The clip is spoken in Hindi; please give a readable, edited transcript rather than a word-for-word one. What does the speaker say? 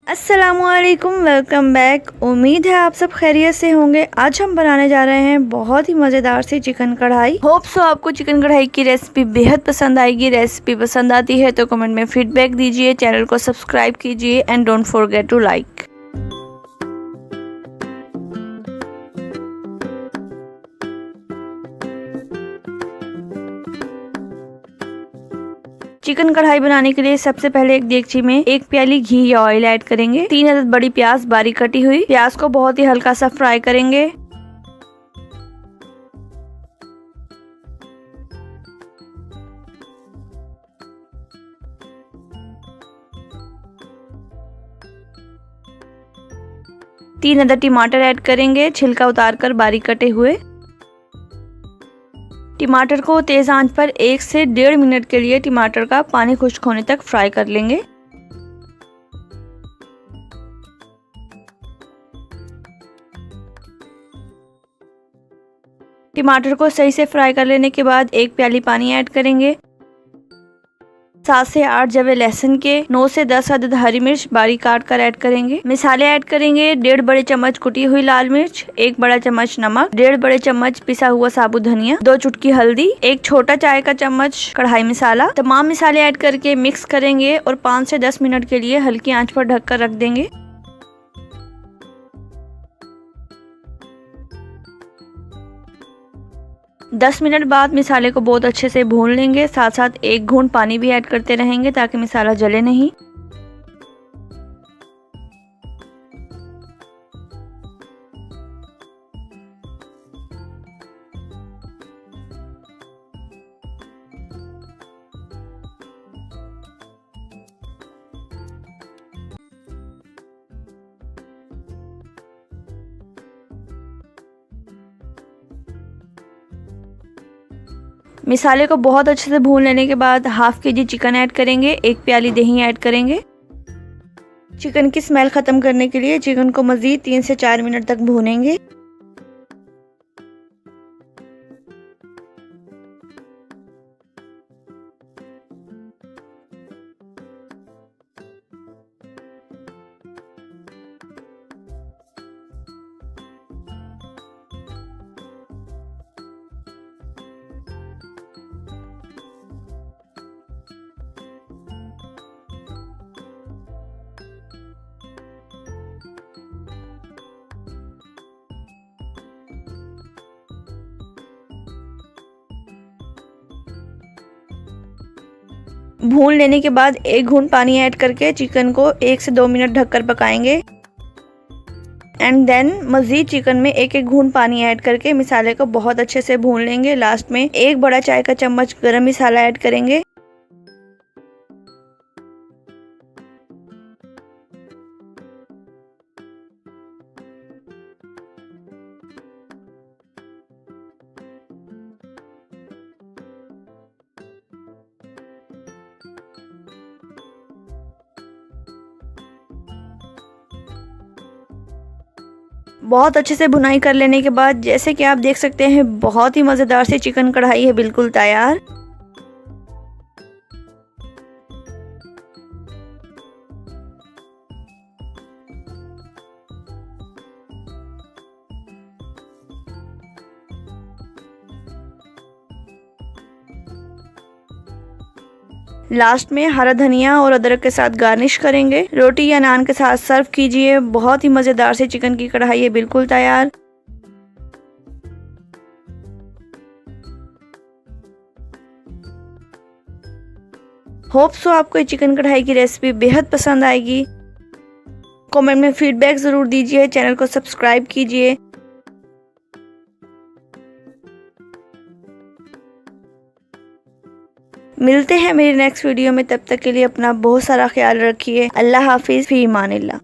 अस्सलामुअलैकुम, वेलकम बैक। उम्मीद है आप सब खैरियत से होंगे। आज हम बनाने जा रहे हैं बहुत ही मज़ेदार सी चिकन कढ़ाई। होप सो आपको चिकन कढ़ाई की रेसिपी बेहद पसंद आएगी। रेसिपी पसंद आती है तो कमेंट में फीडबैक दीजिए, चैनल को सब्सक्राइब कीजिए and don't forget to like. Chicken kadai बनाने के लिए सबसे पहले एक देगची में 1 प्याली घी या ऑयल ऐड करेंगे। 3 अदद बड़ी प्याज बारीक कटी हुई। प्याज को बहुत ही हल्का सा फ्राई करेंगे। तीन अदद टमाटर ऐड करेंगे, छिलका उतारकर बारीक कटे हुए। टमाटर को तेज आंच पर 1 से 1.5 मिनट के लिए टमाटर का पानी खुश्क होने तक फ्राई कर लेंगे। टमाटर को सही से फ्राई कर लेने के बाद 1 प्याली पानी ऐड करेंगे। 7 से 8 जवे लहसुन के, 9 से 10 अदद हरी मिर्च बारीक काट कर ऐड करेंगे। मसाले ऐड करेंगे 1.5 बड़े चम्मच कुटी हुई लाल मिर्च, 1 बड़ा चम्मच नमक, 1.5 बड़े चम्मच पिसा हुआ साबुत धनिया, 2 चुटकी हल्दी, 1 छोटा चाय का चम्मच कढ़ाई मसाला। तमाम मसाले ऐड करके मिक्स करेंगे और 5 से 10 मिनट के लिए हल्की आंच पर ढककर रख देंगे। दस मिनट बाद मसाले को बहुत अच्छे से भून लेंगे। साथ साथ 1 घूंट पानी भी ऐड करते रहेंगे ताकि मसाला जले नहीं। मसाले को बहुत अच्छे से भून लेने के बाद हाफ केजी चिकन ऐड करेंगे। 1 प्याली दही ऐड करेंगे। चिकन की स्मेल खत्म करने के लिए चिकन को मजीद 3 से 4 मिनट तक भूनेंगे। भून लेने के बाद 1 घूंट पानी ऐड करके चिकन को 1 से 2 मिनट ढककर पकाएंगे। एंड देन मजीद चिकन में 1 घूंट पानी ऐड करके मसाले को बहुत अच्छे से भून लेंगे। लास्ट में 1 बड़ा चाय का चम्मच गरम मसाला ऐड करेंगे। बहुत अच्छे से भुनाई कर लेने के बाद जैसे कि आप देख सकते हैं बहुत ही मज़ेदार सी चिकन कढ़ाई है बिल्कुल तैयार। लास्ट में हरा धनिया और अदरक के साथ गार्निश करेंगे। रोटी या नान के साथ सर्व कीजिए। बहुत ही मज़ेदार से चिकन की कढ़ाई है बिल्कुल तैयार। होप सो आपको ये चिकन कढ़ाई की रेसिपी बेहद पसंद आएगी। कमेंट में फीडबैक ज़रूर दीजिए, चैनल को सब्सक्राइब कीजिए। मिलते हैं मेरी नेक्स्ट वीडियो में, तब तक के लिए अपना बहुत सारा ख्याल रखिए। अल्लाह हाफिज़, फी अमानिल्लाह।